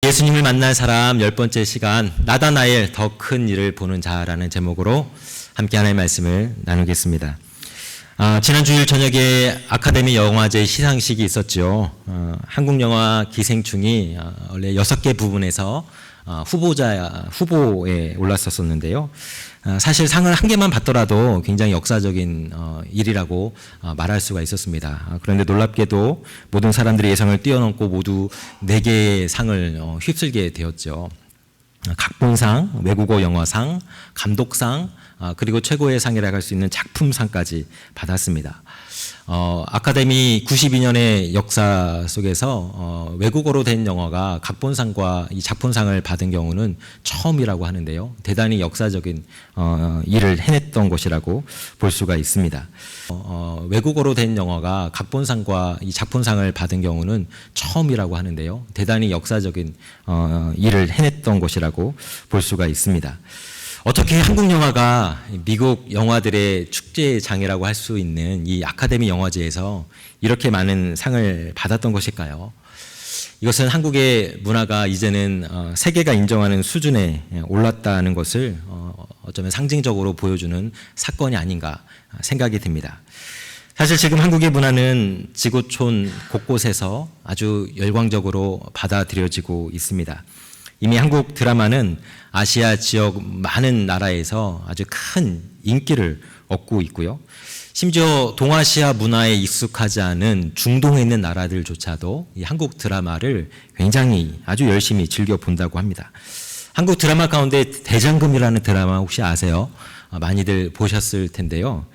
예수님을 만날 사람 10번째 시간 나다나엘 더 큰 일을 보는 자라는 제목으로 함께 하나님의 말씀을 나누겠습니다. 지난 주일 저녁에 아카데미 영화제 시상식이 있었죠. 한국 영화 기생충이 원래 6개 부분에서 후보에 올랐었는데요. 사실 상을 한 개만 받더라도 굉장히 역사적인 일이라고 말할 수가 있었습니다. 그런데 놀랍게도 모든 사람들의 예상을 뛰어넘고 모두 4개의 상을 휩쓸게 되었죠. 각본상, 외국어 영화상, 감독상, 그리고 최고의 상이라고 할 수 있는 작품상까지 받았습니다. 아카데미 92년의 역사 속에서 외국어로 된 영화가 각본상과 이 작품상을 받은 경우는 처음이라고 하는데요. 대단히 역사적인 일을 해냈던 것이라고 볼 수가 있습니다. 외국어로 된 영화가 각본상과 이 작품상을 받은 경우는 처음이라고 하는데요. 대단히 역사적인 일을 해냈던 것이라고 볼 수가 있습니다. 어떻게 한국 영화가 미국 영화들의 축제장이라고 할 수 있는 이 아카데미 영화제에서 이렇게 많은 상을 받았던 것일까요? 이것은 한국의 문화가 이제는 세계가 인정하는 수준에 올랐다는 것을 어쩌면 상징적으로 보여주는 사건이 아닌가 생각이 듭니다. 사실 지금 한국의 문화는 지구촌 곳곳에서 아주 열광적으로 받아들여지고 있습니다. 이미 한국 드라마는 아시아 지역 많은 나라에서 아주 큰 인기를 얻고 있고요. 심지어 동아시아 문화에 익숙하지 않은 중동에 있는 나라들조차도 이 한국 드라마를 굉장히 아주 열심히 즐겨 본다고 합니다. 한국 드라마 가운데 대장금이라는 드라마 혹시 아세요? 많이들 보셨을 텐데요.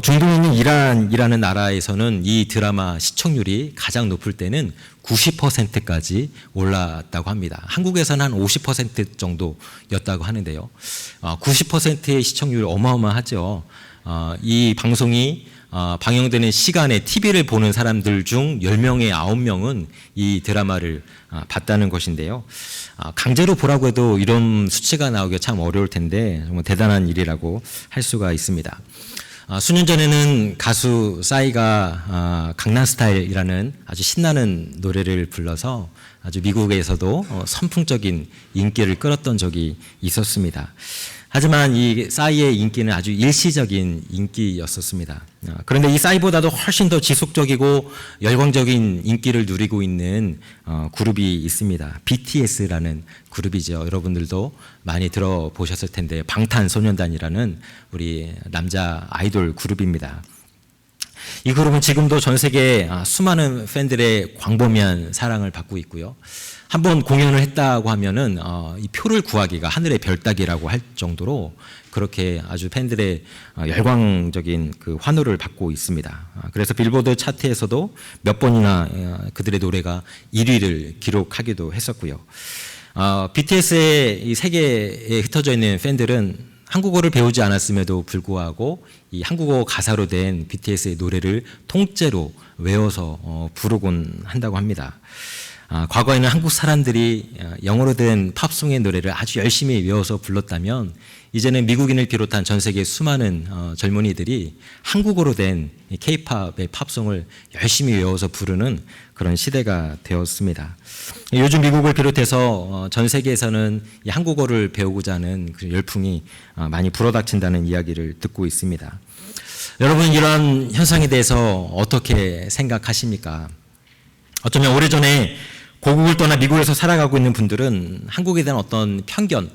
중동에 있는 이란이라는 나라에서는 이 드라마 시청률이 가장 높을 때는 90%까지 올랐다고 합니다. 한국에서는 한 50% 정도였다고 하는데요. 90%의 시청률이 어마어마하죠. 이 방송이 방영되는 시간에 TV를 보는 사람들 중 10명에 9명은 이 드라마를 봤다는 것인데요. 강제로 보라고 해도 이런 수치가 나오기가 참 어려울 텐데 정말 대단한 일이라고 할 수가 있습니다. 수년 전에는 가수 싸이가 강남스타일이라는 아주 신나는 노래를 불러서 아주 미국에서도 선풍적인 인기를 끌었던 적이 있었습니다. 하지만 이 싸이의 인기는 아주 일시적인 인기였었습니다. 그런데 이 싸이보다도 훨씬 더 지속적이고 열광적인 인기를 누리고 있는 그룹이 있습니다. BTS라는 그룹이죠. 여러분들도 많이 들어보셨을 텐데 방탄소년단이라는 우리 남자 아이돌 그룹입니다. 이 그룹은 지금도 전 세계 수많은 팬들의 광범위한 사랑을 받고 있고요. 한번 공연을 했다고 하면은 이 표를 구하기가 하늘의 별 따기라고 할 정도로 그렇게 아주 팬들의 열광적인 그 환호를 받고 있습니다. 그래서 빌보드 차트에서도 몇 번이나 그들의 노래가 1위를 기록하기도 했었고요. BTS의 이 세계에 흩어져 있는 팬들은 한국어를 배우지 않았음에도 불구하고 이 한국어 가사로 된 BTS의 노래를 통째로 외워서 부르곤 한다고 합니다. 과거에는 한국 사람들이 영어로 된 팝송의 노래를 아주 열심히 외워서 불렀다면 이제는 미국인을 비롯한 전 세계 수많은 젊은이들이 한국어로 된 K-팝의 팝송을 열심히 외워서 부르는 그런 시대가 되었습니다. 요즘 미국을 비롯해서 전 세계에서는 이 한국어를 배우고자 하는 그 열풍이 많이 불어닥친다는 이야기를 듣고 있습니다. 여러분 이러한 현상에 대해서 어떻게 생각하십니까? 어쩌면 오래전에 고국을 떠나 미국에서 살아가고 있는 분들은 한국에 대한 어떤 편견,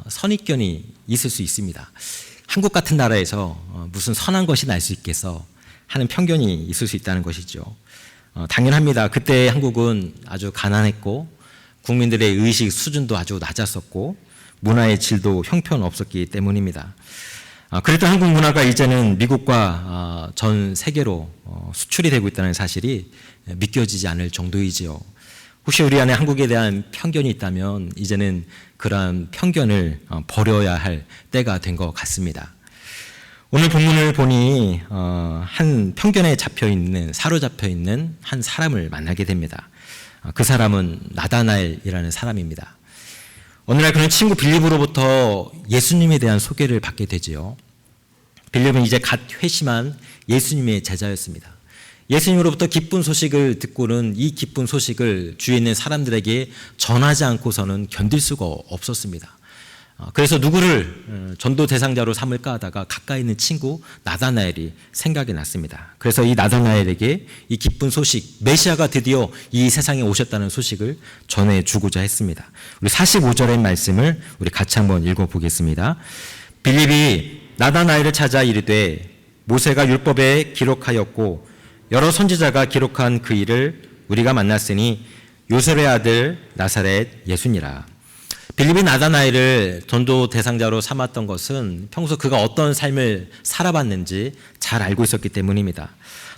선입견이 있을 수 있습니다. 한국 같은 나라에서 무슨 선한 것이 날 수 있겠어 하는 편견이 있을 수 있다는 것이죠. 당연합니다. 그때 한국은 아주 가난했고 국민들의 의식 수준도 아주 낮았었고 문화의 질도 형편없었기 때문입니다. 그랬던 한국 문화가 이제는 미국과 전 세계로 수출이 되고 있다는 사실이 믿겨지지 않을 정도이지요. 혹시 우리 안에 한국에 대한 편견이 있다면 이제는 그러한 편견을 버려야 할 때가 된 것 같습니다. 오늘 본문을 보니 한 편견에 사로잡혀 있는 한 사람을 만나게 됩니다. 그 사람은 나다나엘이라는 사람입니다. 어느 날 그는 친구 빌립으로부터 예수님에 대한 소개를 받게 되지요. 빌립은 이제 갓 회심한 예수님의 제자였습니다. 예수님으로부터 기쁜 소식을 듣고는 이 기쁜 소식을 주위에 있는 사람들에게 전하지 않고서는 견딜 수가 없었습니다. 그래서 누구를 전도 대상자로 삼을까 하다가 가까이 있는 친구 나다나엘이 생각이 났습니다. 그래서 이 나다나엘에게 이 기쁜 소식, 메시아가 드디어 이 세상에 오셨다는 소식을 전해주고자 했습니다. 우리 45절의 말씀을 우리 같이 한번 읽어보겠습니다. 빌립이 나다나엘을 찾아 이르되 모세가 율법에 기록하였고 여러 선지자가 기록한 그 일을 우리가 만났으니 요셉의 아들 나사렛 예수니라. 빌립이 나다나엘을 전도 대상자로 삼았던 것은 평소 그가 어떤 삶을 살아봤는지 잘 알고 있었기 때문입니다.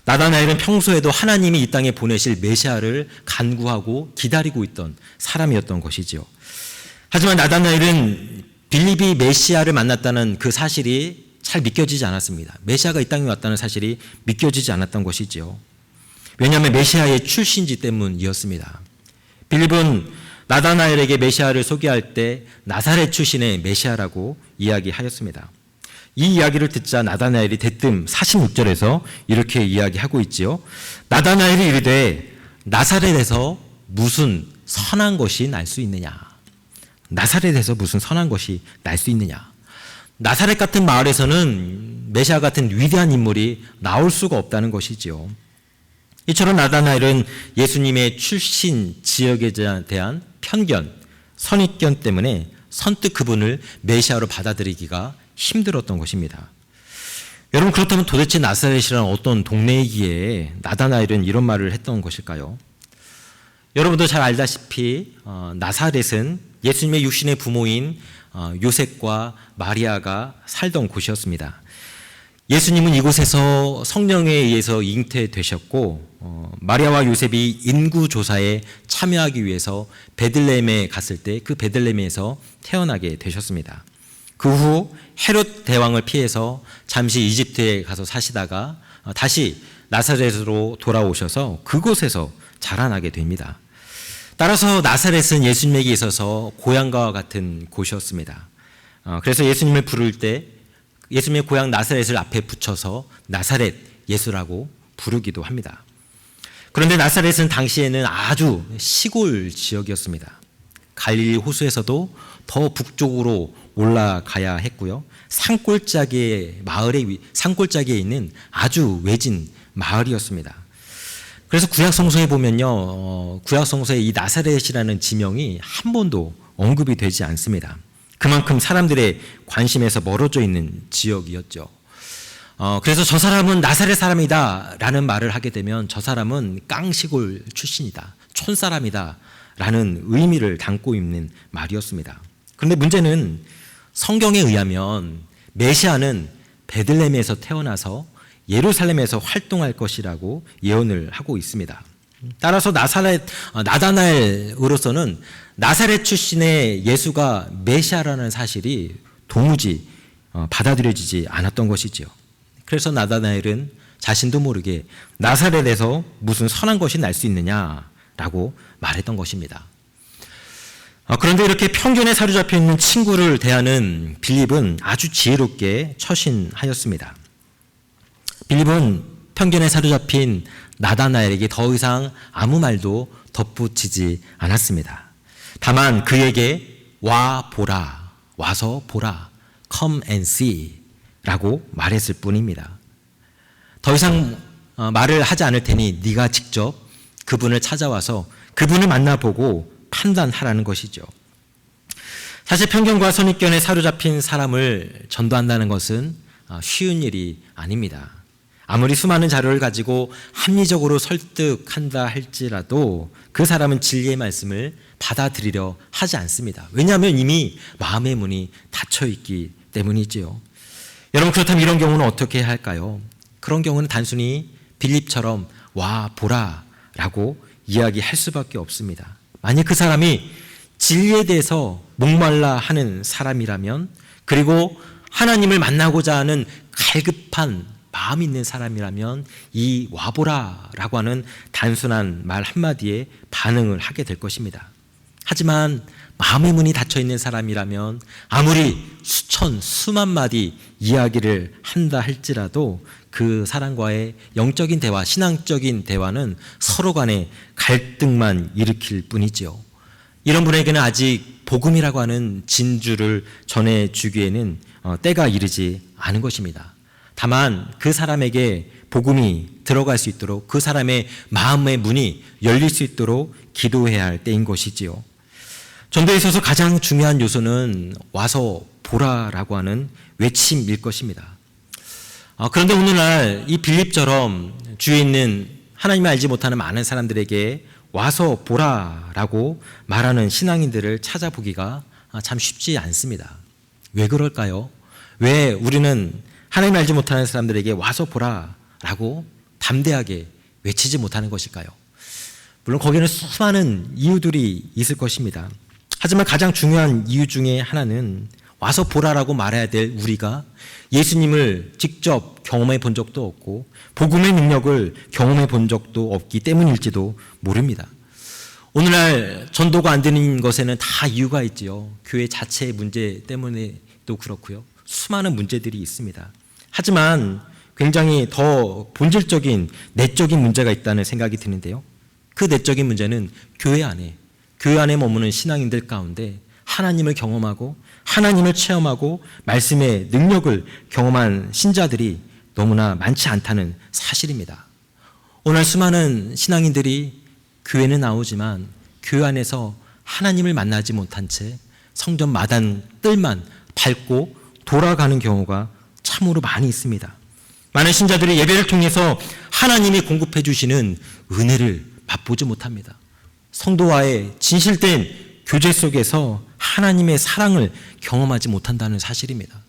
나다나엘은 평소에도 하나님이 이 땅에 보내실 메시아를 간구하고 기다리고 있던 사람이었던 것이지요. 하지만 나다나엘은 빌립이 메시아를 만났다는 그 사실이 잘 믿겨지지 않았습니다. 메시아가 이 땅에 왔다는 사실이 믿겨지지 않았던 것이지요. 왜냐하면 메시아의 출신지 때문이었습니다. 빌립은 나다나엘에게 메시아를 소개할 때 나사렛 출신의 메시아라고 이야기하였습니다. 이 이야기를 듣자 나다나엘이 대뜸 46절에서 이렇게 이야기하고 있지요. 나다나엘이 이르되 나사렛에서 무슨 선한 것이 날 수 있느냐. 나사렛에서 무슨 선한 것이 날 수 있느냐. 나사렛 같은 마을에서는 메시아 같은 위대한 인물이 나올 수가 없다는 것이지요. 이처럼 나다나엘은 예수님의 출신 지역에 대한 편견, 선입견 때문에 선뜻 그분을 메시아로 받아들이기가 힘들었던 것입니다. 여러분, 그렇다면 도대체 나사렛이란 어떤 동네이기에 나다나엘은 이런 말을 했던 것일까요? 여러분도 잘 알다시피 나사렛은 예수님의 육신의 부모인 요셉과 마리아가 살던 곳이었습니다. 예수님은 이곳에서 성령에 의해서 잉태되셨고 마리아와 요셉이 인구조사에 참여하기 위해서 베들레헴에 갔을 때 그 베들레헴에서 태어나게 되셨습니다. 그 후 헤롯 대왕을 피해서 잠시 이집트에 가서 사시다가 다시 나사렛으로 돌아오셔서 그곳에서 자라나게 됩니다. 따라서 나사렛은 예수님에게 있어서 고향과 같은 곳이었습니다. 그래서 예수님을 부를 때 예수님의 고향 나사렛을 앞에 붙여서 나사렛 예수라고 부르기도 합니다. 그런데 나사렛은 당시에는 아주 시골 지역이었습니다. 갈릴리 호수에서도 더 북쪽으로 올라가야 했고요. 산골짜기에 있는 아주 외진 마을이었습니다. 그래서 구약성서에 보면요, 구약성서에 이 나사렛이라는 지명이 한 번도 언급이 되지 않습니다. 그만큼 사람들의 관심에서 멀어져 있는 지역이었죠. 그래서 저 사람은 나사렛 사람이다 라는 말을 하게 되면 저 사람은 깡시골 출신이다, 촌사람이다 라는 의미를 담고 있는 말이었습니다. 그런데 문제는 성경에 의하면 메시아는 베들레헴에서 태어나서 예루살렘에서 활동할 것이라고 예언을 하고 있습니다. 따라서 나다나엘으로서는 나사렛 출신의 예수가 메시아라는 사실이 도무지 받아들여지지 않았던 것이지요. 그래서 나다나엘은 자신도 모르게 나사렛에서 무슨 선한 것이 날 수 있느냐라고 말했던 것입니다. 그런데 이렇게 편견에 사로잡혀 있는 친구를 대하는 빌립은 아주 지혜롭게 처신하였습니다. 빌립은 편견에 사로잡힌 나다나엘에게 더 이상 아무 말도 덧붙이지 않았습니다. 다만 그에게 와서 보라, come and see 라고 말했을 뿐입니다. 더 이상 말을 하지 않을 테니 네가 직접 그분을 찾아와서 그분을 만나보고 판단하라는 것이죠. 사실 편견과 선입견에 사로잡힌 사람을 전도한다는 것은 쉬운 일이 아닙니다. 아무리 수많은 자료를 가지고 합리적으로 설득한다 할지라도 그 사람은 진리의 말씀을 받아들이려 하지 않습니다. 왜냐하면 이미 마음의 문이 닫혀 있기 때문이지요. 여러분, 그렇다면 이런 경우는 어떻게 해야 할까요? 그런 경우는 단순히 빌립처럼 와 보라 라고 이야기할 수밖에 없습니다. 만약 그 사람이 진리에 대해서 목말라 하는 사람이라면, 그리고 하나님을 만나고자 하는 갈급한 마음 있는 사람이라면 이 와보라 라고 하는 단순한 말 한마디에 반응을 하게 될 것입니다. 하지만 마음의 문이 닫혀 있는 사람이라면 아무리 수만 마디 이야기를 한다 할지라도 그 사람과의 영적인 대화, 신앙적인 대화는 서로 간에 갈등만 일으킬 뿐이지요. 이런 분에게는 아직 복음이라고 하는 진주를 전해주기에는 때가 이르지 않은 것입니다. 다만 그 사람에게 복음이 들어갈 수 있도록, 그 사람의 마음의 문이 열릴 수 있도록 기도해야 할 때인 것이지요. 전도에 있어서 가장 중요한 요소는 와서 보라라고 하는 외침일 것입니다. 그런데 오늘날 이 빌립처럼 주위에 있는 하나님을 알지 못하는 많은 사람들에게 와서 보라라고 말하는 신앙인들을 찾아보기가 참 쉽지 않습니다. 왜 그럴까요? 왜 우리는 하나님을 알지 못하는 사람들에게 와서 보라라고 담대하게 외치지 못하는 것일까요? 물론 거기에는 수많은 이유들이 있을 것입니다. 하지만 가장 중요한 이유 중에 하나는 와서 보라라고 말해야 될 우리가 예수님을 직접 경험해 본 적도 없고 복음의 능력을 경험해 본 적도 없기 때문일지도 모릅니다. 오늘날 전도가 안 되는 것에는 다 이유가 있지요. 교회 자체의 문제 때문에도 그렇고요. 수많은 문제들이 있습니다. 하지만 굉장히 더 본질적인 내적인 문제가 있다는 생각이 드는데요. 그 내적인 문제는 교회 안에 머무는 신앙인들 가운데 하나님을 경험하고 하나님을 체험하고 말씀의 능력을 경험한 신자들이 너무나 많지 않다는 사실입니다. 오늘 수많은 신앙인들이 교회는 나오지만 교회 안에서 하나님을 만나지 못한 채 성전 마당 뜰만 밟고 돌아가는 경우가 참으로 많이 있습니다. 많은 신자들이 예배를 통해서 하나님이 공급해 주시는 은혜를 맛보지 못합니다. 성도와의 진실된 교제 속에서 하나님의 사랑을 경험하지 못한다는 사실입니다.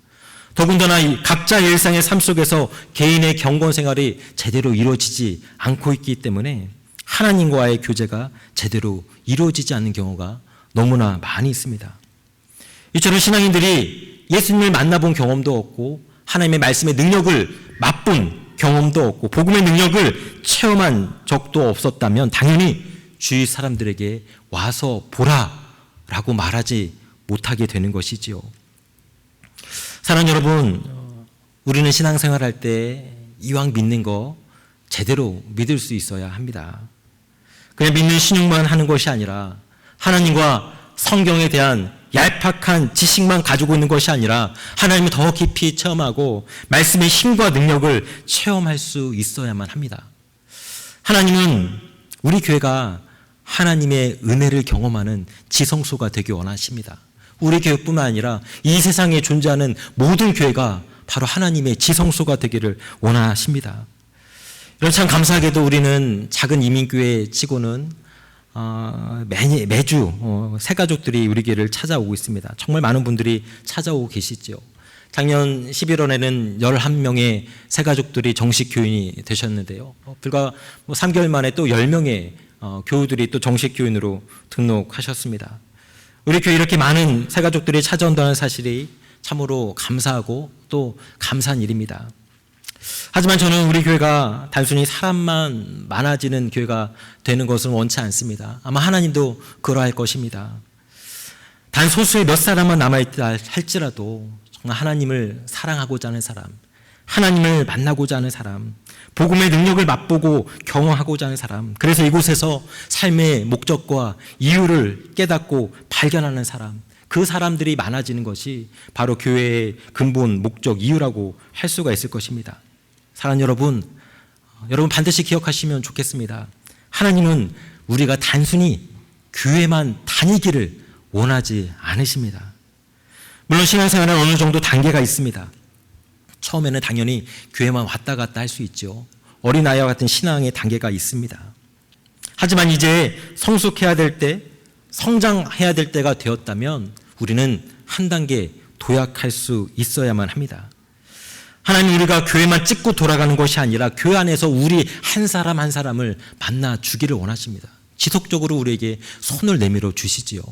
더군다나 이 각자의 일상의 삶 속에서 개인의 경건 생활이 제대로 이루어지지 않고 있기 때문에 하나님과의 교제가 제대로 이루어지지 않는 경우가 너무나 많이 있습니다. 이처럼 신앙인들이 예수님을 만나본 경험도 없고 하나님의 말씀의 능력을 맛본 경험도 없고 복음의 능력을 체험한 적도 없었다면 당연히 주위 사람들에게 와서 보라라고 말하지 못하게 되는 것이지요. 사랑하는 여러분, 우리는 신앙생활할 때 이왕 믿는 거 제대로 믿을 수 있어야 합니다. 그냥 믿는 신용만 하는 것이 아니라 하나님과 성경에 대한 얄팍한 지식만 가지고 있는 것이 아니라 하나님을 더 깊이 체험하고 말씀의 힘과 능력을 체험할 수 있어야만 합니다. 하나님은 우리 교회가 하나님의 은혜를 경험하는 지성소가 되기 원하십니다. 우리 교회뿐만 아니라 이 세상에 존재하는 모든 교회가 바로 하나님의 지성소가 되기를 원하십니다. 이런 참 감사하게도 우리는 작은 이민교회 치고는 매주 새 가족들이 우리 교회를 찾아오고 있습니다. 정말 많은 분들이 찾아오고 계시죠. 작년 11월에는 11명의 새 가족들이 정식 교인이 되셨는데요. 불과 3개월 만에 또 10명의 교우들이 또 정식 교인으로 등록하셨습니다. 우리 교회 이렇게 많은 새 가족들이 찾아온다는 사실이 참으로 감사하고 또 감사한 일입니다. 하지만 저는 우리 교회가 단순히 사람만 많아지는 교회가 되는 것은 원치 않습니다. 아마 하나님도 그러할 것입니다. 단 소수의 몇 사람만 남아있다 할지라도 정말 하나님을 사랑하고자 하는 사람, 하나님을 만나고자 하는 사람, 복음의 능력을 맛보고 경험하고자 하는 사람, 그래서 이곳에서 삶의 목적과 이유를 깨닫고 발견하는 사람, 그 사람들이 많아지는 것이 바로 교회의 근본 목적 이유라고 할 수가 있을 것입니다. 사랑하는 여러분 반드시 기억하시면 좋겠습니다. 하나님은 우리가 단순히 교회만 다니기를 원하지 않으십니다. 물론 신앙생활은 어느 정도 단계가 있습니다. 처음에는 당연히 교회만 왔다 갔다 할 수 있죠. 어린아이와 같은 신앙의 단계가 있습니다. 하지만 이제 성숙해야 될 때, 성장해야 될 때가 되었다면 우리는 한 단계 도약할 수 있어야만 합니다. 하나님 우리가 교회만 찍고 돌아가는 것이 아니라 교회 안에서 우리 한 사람 한 사람을 만나 주기를 원하십니다. 지속적으로 우리에게 손을 내밀어 주시지요.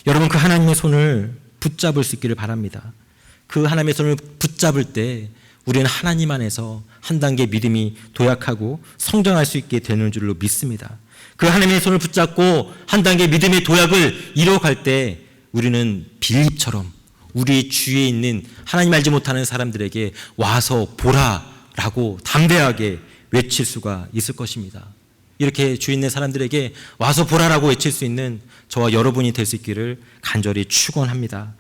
여러분 그 하나님의 손을 붙잡을 수 있기를 바랍니다. 그 하나님의 손을 붙잡을 때 우리는 하나님 안에서 한 단계 믿음이 도약하고 성장할 수 있게 되는 줄로 믿습니다. 그 하나님의 손을 붙잡고 한 단계 믿음의 도약을 이뤄갈 때 우리는 빌립처럼 우리 주위에 있는 하나님 알지 못하는 사람들에게 와서 보라라고 담대하게 외칠 수가 있을 것입니다. 이렇게 주위 있는 사람들에게 와서 보라라고 외칠 수 있는 저와 여러분이 될 수 있기를 간절히 축원합니다.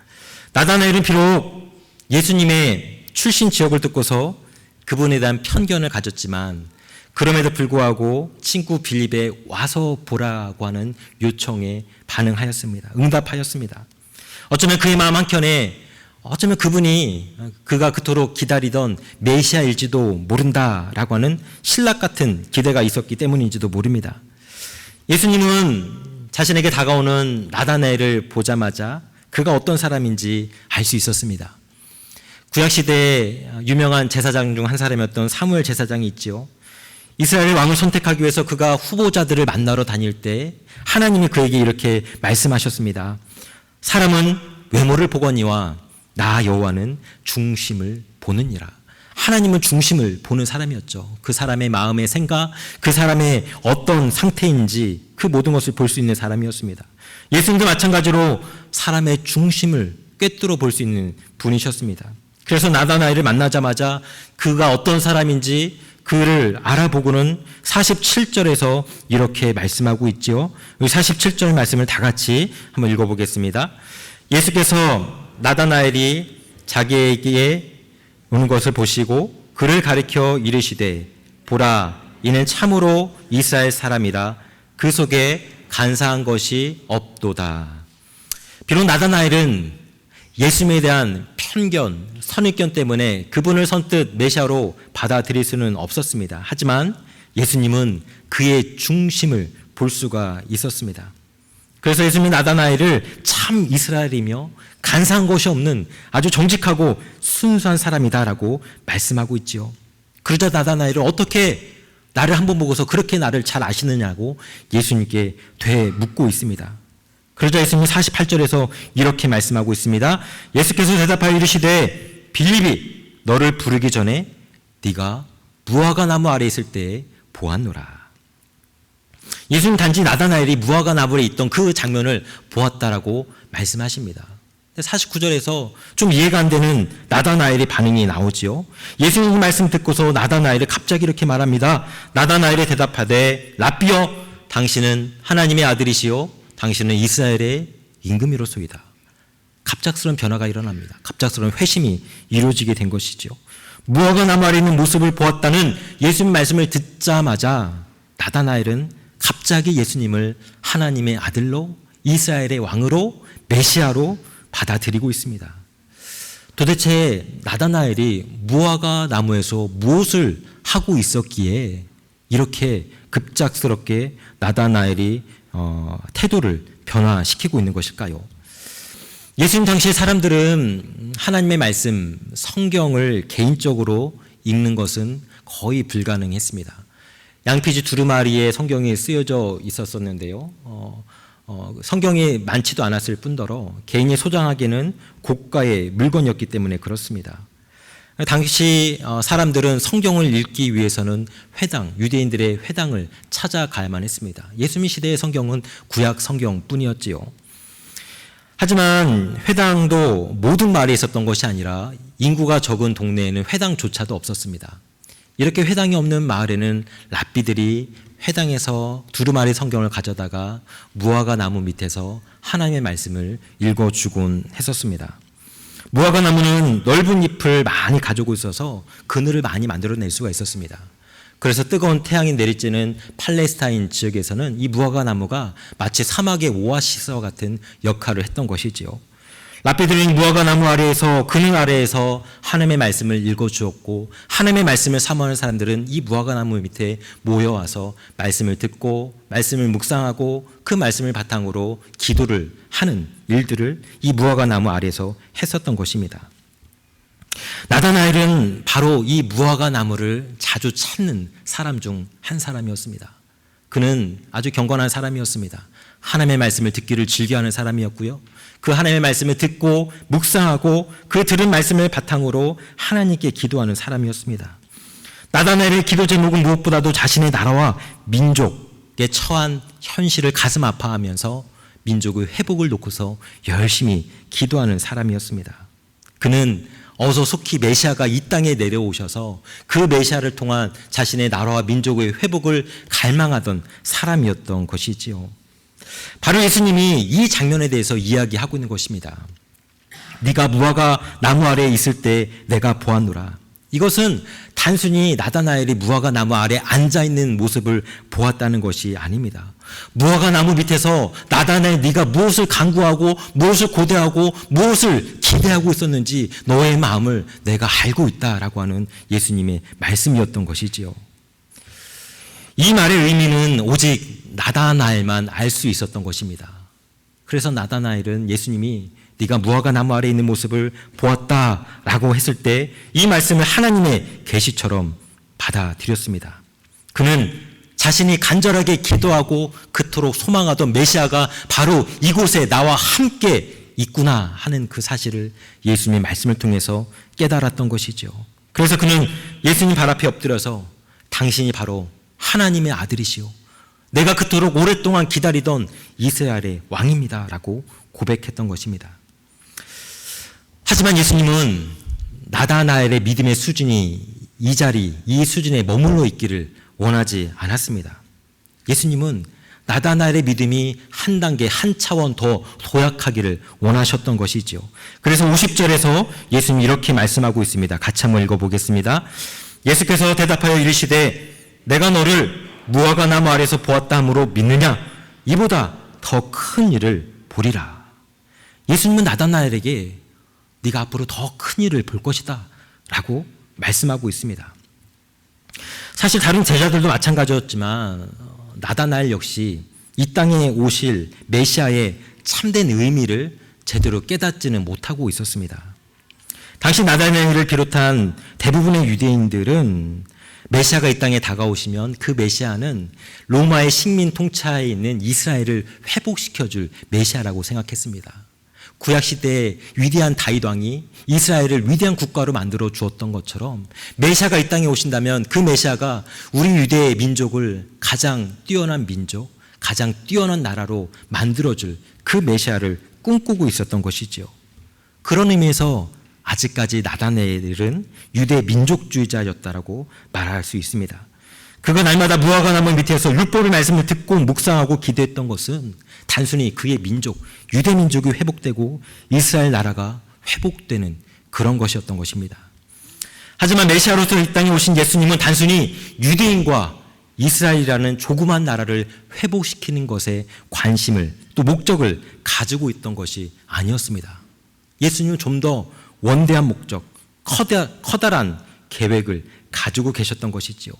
나다나엘은 비록 예수님의 출신 지역을 듣고서 그분에 대한 편견을 가졌지만 그럼에도 불구하고 친구 빌립의 와서 보라고 하는 요청에 반응하였습니다. 응답하였습니다. 어쩌면 그의 마음 한켠에 어쩌면 그분이 그가 그토록 기다리던 메시아일지도 모른다라고 하는 신락 같은 기대가 있었기 때문인지도 모릅니다. 예수님은 자신에게 다가오는 나다나엘을 보자마자 그가 어떤 사람인지 알 수 있었습니다. 구약시대에 유명한 제사장 중 한 사람이었던 사무엘 제사장이 있지요. 이스라엘의 왕을 선택하기 위해서 그가 후보자들을 만나러 다닐 때 하나님이 그에게 이렇게 말씀하셨습니다. 사람은 외모를 보거니와 나 여호와는 중심을 보느니라. 하나님은 중심을 보는 사람이었죠. 그 사람의 마음의 생각, 그 사람의 어떤 상태인지 그 모든 것을 볼 수 있는 사람이었습니다. 예수님도 마찬가지로 사람의 중심을 꿰뚫어 볼 수 있는 분이셨습니다. 그래서 나다나엘을 만나자마자 그가 어떤 사람인지 그를 알아보고는 47절에서 이렇게 말씀하고 있죠. 47절 말씀을 다 같이 한번 읽어보겠습니다. 예수께서 나다나엘이 자기에게 오는 것을 보시고 그를 가리켜 이르시되 보라 이는 참으로 이스라엘 사람이라 그 속에 간사한 것이 없도다. 비록 나다나엘은 예수님에 대한 편견, 선입견 때문에 그분을 선뜻 메시아로 받아들일 수는 없었습니다. 하지만 예수님은 그의 중심을 볼 수가 있었습니다. 그래서 예수님이 나다나엘을 참 이스라엘이며 간사한 것이 없는 아주 정직하고 순수한 사람이다라고 말씀하고 있지요. 그러자 나다나엘을 어떻게 나를 한번 보고서 그렇게 나를 잘 아시느냐고 예수님께 되묻고 있습니다. 그러자 예수님이 48절에서 이렇게 말씀하고 있습니다. 예수께서 대답하여 이르시되 빌립이 너를 부르기 전에 네가 무화과 나무 아래 있을 때에 보았노라. 예수님 단지 나다나엘이 무화과 나무에 있던 그 장면을 보았다라고 말씀하십니다. 49절에서 좀 이해가 안 되는 나다나엘의 반응이 나오지요. 예수님 말씀 듣고서 나다나엘이 갑자기 이렇게 말합니다. 나다나엘이 대답하되 라삐여 당신은 하나님의 아들이시요 당신은 이스라엘의 임금이로소이다. 갑작스러운 변화가 일어납니다. 갑작스러운 회심이 이루어지게 된 것이죠. 무화과 나무 아래 있는 모습을 보았다는 예수님 말씀을 듣자마자 나다나엘은 갑자기 예수님을 하나님의 아들로 이스라엘의 왕으로 메시아로 받아들이고 있습니다. 도대체 나다나엘이 무화과 나무에서 무엇을 하고 있었기에 이렇게 급작스럽게 나다나엘이 태도를 변화시키고 있는 것일까요? 예수님 당시의 사람들은 하나님의 말씀, 성경을 개인적으로 읽는 것은 거의 불가능했습니다. 양피지 두루마리에 성경이 쓰여져 있었었는데요. 성경이 많지도 않았을 뿐더러 개인이 소장하기에는 고가의 물건이었기 때문에 그렇습니다. 당시 사람들은 성경을 읽기 위해서는 회당, 유대인들의 회당을 찾아가야만 했습니다. 예수님 시대의 성경은 구약 성경뿐이었지요. 하지만 회당도 모든 마을에 있었던 것이 아니라 인구가 적은 동네에는 회당조차도 없었습니다. 이렇게 회당이 없는 마을에는 랍비들이 회당에서 두루마리 성경을 가져다가 무화과 나무 밑에서 하나님의 말씀을 읽어주곤 했었습니다. 무화과 나무는 넓은 잎을 많이 가지고 있어서 그늘을 많이 만들어낼 수가 있었습니다. 그래서 뜨거운 태양이 내리쬐는 팔레스타인 지역에서는 이 무화과 나무가 마치 사막의 오아시스와 같은 역할을 했던 것이지요. 랍비들은 무화과 나무 아래에서 그늘 아래에서 하나님의 말씀을 읽어주었고 하나님의 말씀을 사모하는 사람들은 이 무화과 나무 밑에 모여와서 말씀을 듣고 말씀을 묵상하고 그 말씀을 바탕으로 기도를 하는 일들을 이 무화과 나무 아래에서 했었던 것입니다. 나다나엘은 바로 이 무화과 나무를 자주 찾는 사람 중 한 사람이었습니다. 그는 아주 경건한 사람이었습니다. 하나님의 말씀을 듣기를 즐겨하는 사람이었고요. 그 하나님의 말씀을 듣고 묵상하고 그 들은 말씀을 바탕으로 하나님께 기도하는 사람이었습니다. 나다나엘의 기도 제목은 무엇보다도 자신의 나라와 민족에 처한 현실을 가슴 아파하면서 민족의 회복을 놓고서 열심히 기도하는 사람이었습니다. 그는 어서 속히 메시아가 이 땅에 내려오셔서 그 메시아를 통한 자신의 나라와 민족의 회복을 갈망하던 사람이었던 것이지요. 바로 예수님이 이 장면에 대해서 이야기하고 있는 것입니다. 네가 무화과 나무 아래에 있을 때 내가 보았노라. 이것은 단순히 나다나엘이 무화과 나무 아래에 앉아있는 모습을 보았다는 것이 아닙니다. 무화과 나무 밑에서 나다나엘 네가 무엇을 간구하고 무엇을 고대하고 무엇을 기대하고 있었는지 너의 마음을 내가 알고 있다라고 하는 예수님의 말씀이었던 것이지요. 이 말의 의미는 오직 나다나엘만 알 수 있었던 것입니다. 그래서 나다나엘은 예수님이 네가 무화과 나무 아래에 있는 모습을 보았다라고 했을 때 이 말씀을 하나님의 계시처럼 받아들였습니다. 그는 자신이 간절하게 기도하고 그토록 소망하던 메시아가 바로 이곳에 나와 함께 있구나 하는 그 사실을 예수님의 말씀을 통해서 깨달았던 것이죠. 그래서 그는 예수님 발 앞에 엎드려서 당신이 바로 하나님의 아들이시오. 내가 그토록 오랫동안 기다리던 이스라엘의 왕입니다 라고 고백했던 것입니다. 하지만 예수님은 나다나엘의 믿음의 수준이 이 수준에 머물러 있기를 원하지 않았습니다. 예수님은 나다나엘의 믿음이 한 단계, 한 차원 더 도약하기를 원하셨던 것이죠. 그래서 50절에서 예수님이 이렇게 말씀하고 있습니다. 같이 한번 읽어보겠습니다. 예수께서 대답하여 이르시되 내가 너를 무화과 나무 아래에서 보았다 함으로 믿느냐? 이보다 더 큰 일을 보리라. 예수님은 나다나엘에게 네가 앞으로 더 큰 일을 볼 것이다 라고 말씀하고 있습니다. 사실 다른 제자들도 마찬가지였지만 나다나엘 역시 이 땅에 오실 메시아의 참된 의미를 제대로 깨닫지는 못하고 있었습니다. 당시 나다나엘을 비롯한 대부분의 유대인들은 메시아가 이 땅에 다가오시면 그 메시아는 로마의 식민 통치하에 있는 이스라엘을 회복시켜줄 메시아라고 생각했습니다. 구약시대에 위대한 다윗 왕이 이스라엘을 위대한 국가로 만들어 주었던 것처럼 메시아가 이 땅에 오신다면 그 메시아가 우리 유대의 민족을 가장 뛰어난 민족, 가장 뛰어난 나라로 만들어줄 그 메시아를 꿈꾸고 있었던 것이죠. 그런 의미에서 아직까지 나다나엘은 유대 민족주의자였다라고 말할 수 있습니다. 그가 날마다 무화과 나무 밑에서 율법의 말씀을 듣고 묵상하고 기도했던 것은 단순히 그의 민족, 유대 민족이 회복되고 이스라엘 나라가 회복되는 그런 것이었던 것입니다. 하지만 메시아로서 이 땅에 오신 예수님은 단순히 유대인과 이스라엘이라는 조그만 나라를 회복시키는 것에 관심을 또 목적을 가지고 있던 것이 아니었습니다. 예수님은 좀 더 원대한 목적, 커다란 계획을 가지고 계셨던 것이지요.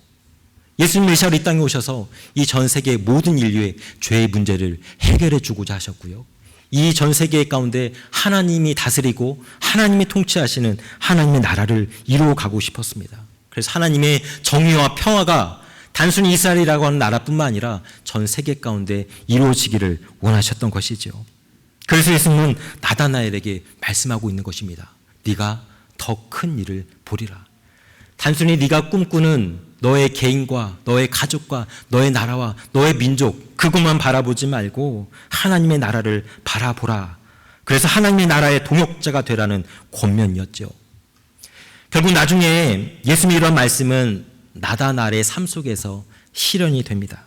예수님 메시아로 이 땅에 오셔서 이 전 세계 모든 인류의 죄의 문제를 해결해 주고자 하셨고요. 이 전 세계 가운데 하나님이 다스리고 하나님이 통치하시는 하나님의 나라를 이루어 가고 싶었습니다. 그래서 하나님의 정의와 평화가 단순히 이스라엘이라고 하는 나라뿐만 아니라 전 세계 가운데 이루어지기를 원하셨던 것이죠. 그래서 예수님은 나다나엘에게 말씀하고 있는 것입니다. 네가 더 큰 일을 보리라. 단순히 네가 꿈꾸는 너의 개인과 너의 가족과 너의 나라와 너의 민족 그것만 바라보지 말고 하나님의 나라를 바라보라. 그래서 하나님의 나라의 동역자가 되라는 권면이었죠. 결국 나중에 예수님의 이런 말씀은 나다나엘의 삶 속에서 실현이 됩니다.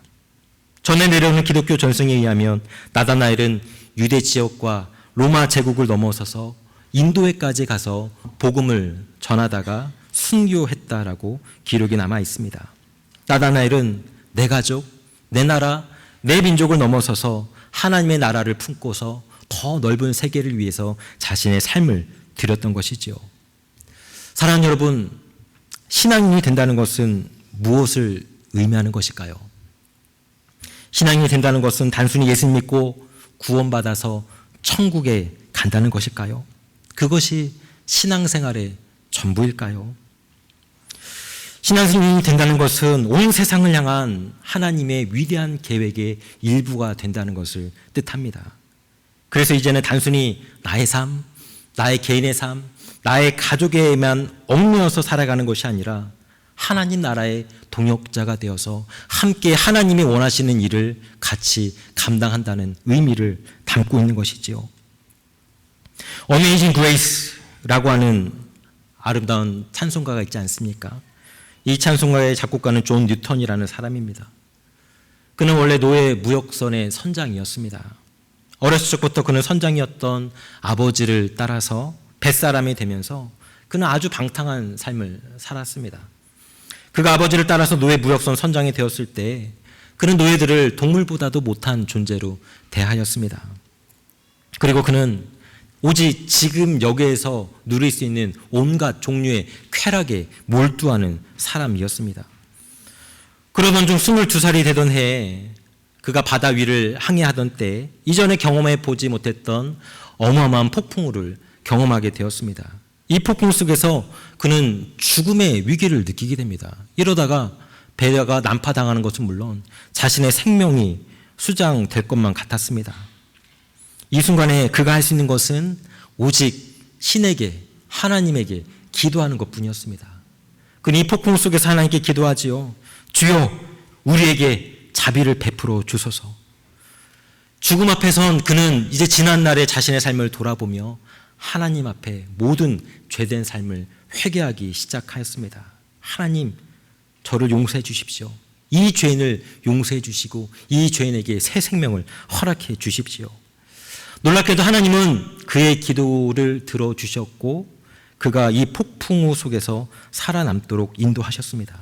전에 내려오는 기독교 전승에 의하면 나다나엘은 유대 지역과 로마 제국을 넘어서서 인도에까지 가서 복음을 전하다가 순교했다라고 기록이 남아 있습니다. 나다나엘은 내 가족, 내 나라, 내 민족을 넘어서서 하나님의 나라를 품고서 더 넓은 세계를 위해서 자신의 삶을 드렸던 것이지요. 사랑하는 여러분, 신앙인이 된다는 것은 무엇을 의미하는 것일까요? 신앙인이 된다는 것은 단순히 예수 믿고 구원받아서 천국에 간다는 것일까요? 그것이 신앙생활의 전부일까요? 신앙생활이 된다는 것은 온 세상을 향한 하나님의 위대한 계획의 일부가 된다는 것을 뜻합니다. 그래서 이제는 단순히 나의 삶, 나의 개인의 삶, 나의 가족에만 얽매여서 살아가는 것이 아니라 하나님 나라의 동역자가 되어서 함께 하나님이 원하시는 일을 같이 감당한다는 의미를 담고 있는 것이지요. Amazing Grace라고 하는 아름다운 찬송가가 있지 않습니까? 이 찬송가의 작곡가는 존 뉴턴이라는 사람입니다. 그는 원래 노예 무역선의 선장이었습니다. 어렸을 적부터 그는 선장이었던 아버지를 따라서 뱃사람이 되면서 그는 아주 방탕한 삶을 살았습니다. 그가 아버지를 따라서 노예 무역선 선장이 되었을 때 그는 노예들을 동물보다도 못한 존재로 대하였습니다. 그리고 그는 오직 지금 여기에서 누릴 수 있는 온갖 종류의 쾌락에 몰두하는 사람이었습니다. 그러던 중 22살이 되던 해에 그가 바다 위를 항해하던 때 이전에 경험해 보지 못했던 어마어마한 폭풍우를 경험하게 되었습니다. 이 폭풍 속에서 그는 죽음의 위기를 느끼게 됩니다. 이러다가 배가 난파당하는 것은 물론 자신의 생명이 수장될 것만 같았습니다. 이 순간에 그가 할 수 있는 것은 오직 신에게, 하나님에게 기도하는 것뿐이었습니다. 그는 이 폭풍 속에서 하나님께 기도하지요. 주여, 우리에게 자비를 베풀어 주소서. 죽음 앞에선 그는 이제 지난 날의 자신의 삶을 돌아보며 하나님 앞에 모든 죄된 삶을 회개하기 시작하였습니다. 하나님, 저를 용서해 주십시오. 이 죄인을 용서해 주시고 이 죄인에게 새 생명을 허락해 주십시오. 놀랍게도 하나님은 그의 기도를 들어주셨고 그가 이 폭풍우 속에서 살아남도록 인도하셨습니다.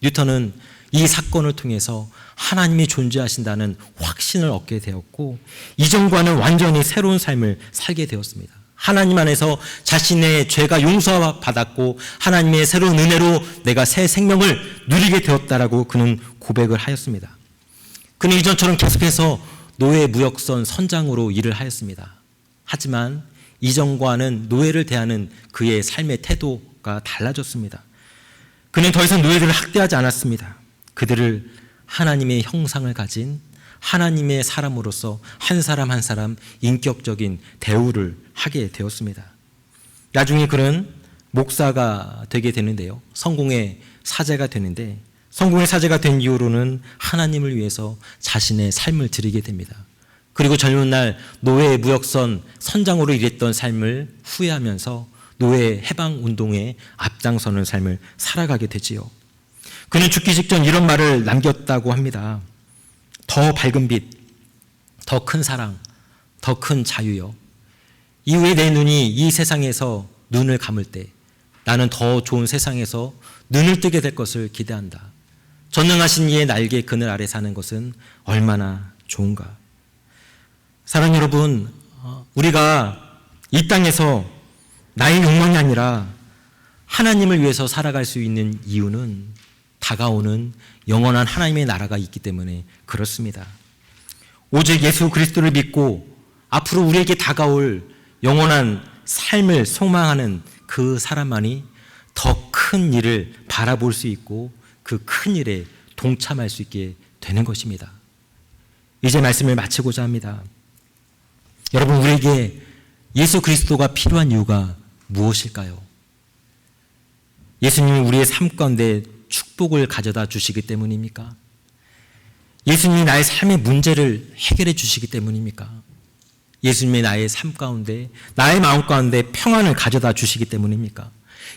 뉴턴은 이 사건을 통해서 하나님이 존재하신다는 확신을 얻게 되었고 이전과는 완전히 새로운 삶을 살게 되었습니다. 하나님 안에서 자신의 죄가 용서받았고 하나님의 새로운 은혜로 내가 새 생명을 누리게 되었다라고 그는 고백을 하였습니다. 그는 이전처럼 계속해서 노예 무역선 선장으로 일을 하였습니다. 하지만 이전과는 노예를 대하는 그의 삶의 태도가 달라졌습니다. 그는 더 이상 노예들을 학대하지 않았습니다. 그들을 하나님의 형상을 가진 하나님의 사람으로서 한 사람 한 사람 인격적인 대우를 하게 되었습니다. 나중에 그는 목사가 되게 되는데요. 성공의 사제가 되는데 성공의 사제가 된 이후로는 하나님을 위해서 자신의 삶을 드리게 됩니다. 그리고 젊은 날 노예 무역선 선장으로 일했던 삶을 후회하면서 노예 해방 운동에 앞장서는 삶을 살아가게 되지요. 그는 죽기 직전 이런 말을 남겼다고 합니다. 더 밝은 빛, 더 큰 사랑, 더 큰 자유요. 이후에 내 눈이 이 세상에서 눈을 감을 때 나는 더 좋은 세상에서 눈을 뜨게 될 것을 기대한다. 전능하신 이의 날개 그늘 아래 사는 것은 얼마나 좋은가. 사랑하는 여러분, 우리가 이 땅에서 나의 욕망이 아니라 하나님을 위해서 살아갈 수 있는 이유는 다가오는 영원한 하나님의 나라가 있기 때문에 그렇습니다. 오직 예수 그리스도를 믿고 앞으로 우리에게 다가올 영원한 삶을 소망하는 그 사람만이 더 큰 일을 바라볼 수 있고 그 큰 일에 동참할 수 있게 되는 것입니다. 이제 말씀을 마치고자 합니다. 여러분, 우리에게 예수 그리스도가 필요한 이유가 무엇일까요? 예수님이 우리의 삶 가운데 축복을 가져다 주시기 때문입니까? 예수님이 나의 삶의 문제를 해결해 주시기 때문입니까? 예수님이 나의 삶 가운데, 나의 마음 가운데 평안을 가져다 주시기 때문입니까?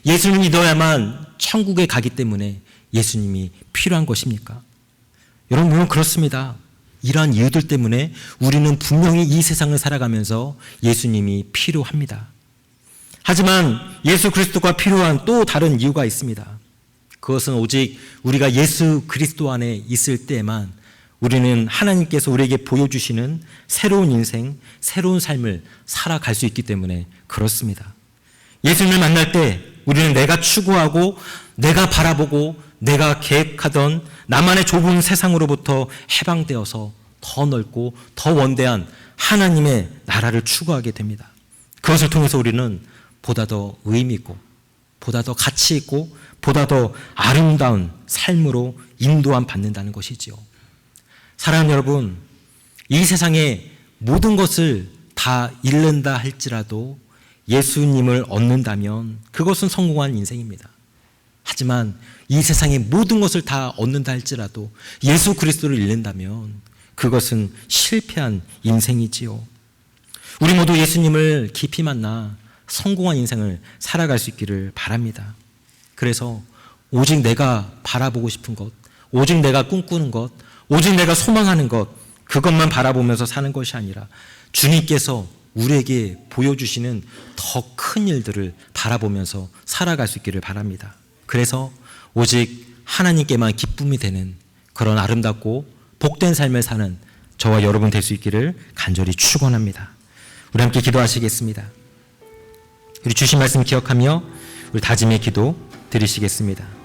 예수님을 믿어야만 천국에 가기 때문에 예수님이 필요한 것입니까? 여러분, 물론 그렇습니다. 이러한 이유들 때문에 우리는 분명히 이 세상을 살아가면서 예수님이 필요합니다. 하지만 예수 그리스도가 필요한 또 다른 이유가 있습니다. 그것은 오직 우리가 예수 그리스도 안에 있을 때에만 우리는 하나님께서 우리에게 보여주시는 새로운 인생, 새로운 삶을 살아갈 수 있기 때문에 그렇습니다. 예수님을 만날 때 우리는 내가 추구하고 내가 바라보고 내가 계획하던 나만의 좁은 세상으로부터 해방되어서 더 넓고 더 원대한 하나님의 나라를 추구하게 됩니다. 그것을 통해서 우리는 보다 더 의미 있고 보다 더 가치 있고 보다 더 아름다운 삶으로 인도함 받는다는 것이지요. 사랑하는 여러분, 이 세상의 모든 것을 다 잃는다 할지라도 예수님을 얻는다면 그것은 성공한 인생입니다. 하지만 이 세상의 모든 것을 다 얻는다 할지라도 예수 그리스도를 잃는다면 그것은 실패한 인생이지요. 우리 모두 예수님을 깊이 만나 성공한 인생을 살아갈 수 있기를 바랍니다. 그래서 오직 내가 바라보고 싶은 것, 오직 내가 꿈꾸는 것, 오직 내가 소망하는 것, 그것만 바라보면서 사는 것이 아니라 주님께서 우리에게 보여주시는 더 큰 일들을 바라보면서 살아갈 수 있기를 바랍니다. 그래서 오직 하나님께만 기쁨이 되는 그런 아름답고 복된 삶을 사는 저와 여러분 될 수 있기를 간절히 축원합니다. 우리 함께 기도하시겠습니다. 우리 주신 말씀 기억하며 우리 다짐의 기도 드리시겠습니다.